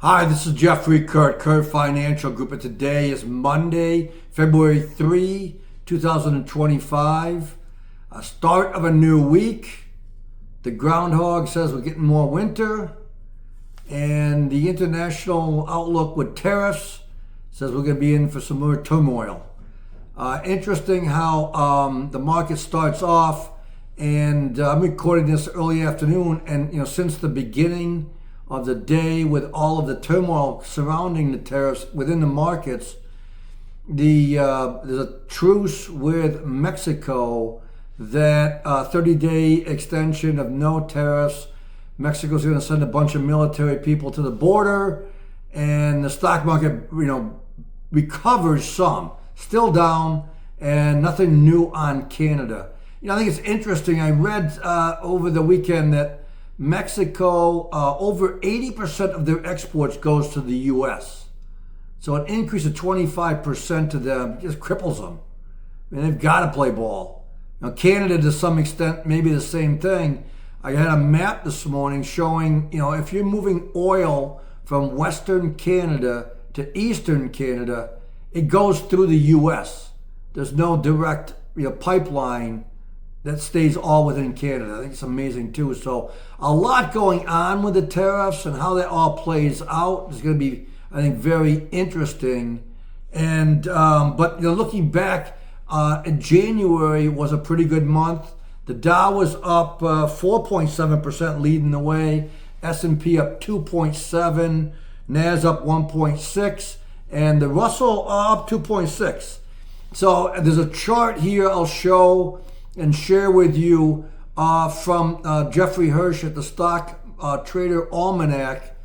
Hi, this is Jeffrey Kurt Financial Group, and today is Monday, February 3, 2025. Start of a new week. The groundhog says we're getting more winter, and the international outlook with tariffs says we're going to be in for some more turmoil. Interesting how the market starts off, and I'm recording this early afternoon, and since the beginning of the day, with all of the turmoil surrounding the tariffs within the markets, there's a truce with Mexico that 30-day extension of no tariffs. Mexico's going to send a bunch of military people to the border, and the stock market, recovers some, still down, and nothing new on Canada. I think it's interesting. I read over the weekend that Mexico, over 80% of their exports goes to the U.S. So an increase of 25% to them just cripples them. They've got to play ball. Now, Canada, to some extent, maybe the same thing. I had a map this morning showing, if you're moving oil from Western Canada to Eastern Canada, it goes through the U.S. There's no direct pipeline that stays all within Canada. I think it's amazing too. So a lot going on with the tariffs and how that all plays out is going to be, I think, very interesting. And but looking back, January was a pretty good month. The Dow was up 4.7%, leading the way. S&P up 2.7, Nas up 1.6, and the Russell up 2.6. So there's a chart here I'll show and share with you from Jeffrey Hirsch at the Stock Trader Almanac,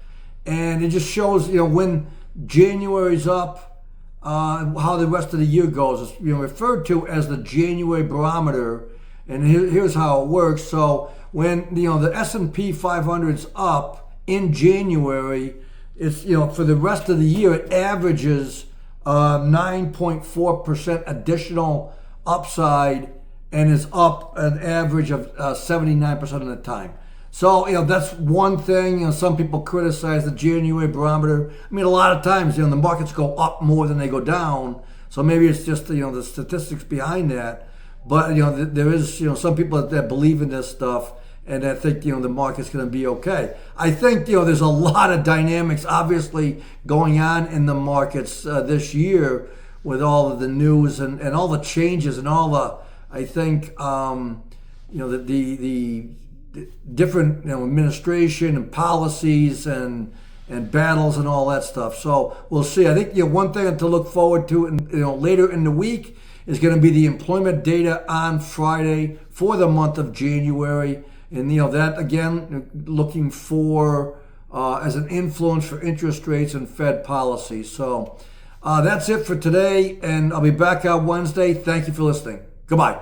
and it just shows when January's up, how the rest of the year goes. It's referred to as the January Barometer, and here's how it works. So when the S&P 500's up in January, it's for the rest of the year it averages 9.4% additional upside, and is up an average of 79% of the time. So, that's one thing. Some people criticize the January Barometer. A lot of times, the markets go up more than they go down. So maybe it's just, the statistics behind that. But, there is, some people that believe in this stuff and that think, the market's going to be okay. I think, there's a lot of dynamics, obviously, going on in the markets this year with all of the news and all the changes and all the, I think, the different administration and policies and battles and all that stuff. So we'll see. I think one thing to look forward to, later in the week is going to be the employment data on Friday for the month of January, and that again looking for as an influence for interest rates and Fed policy. So that's it for today, and I'll be back on Wednesday. Thank you for listening. Goodbye.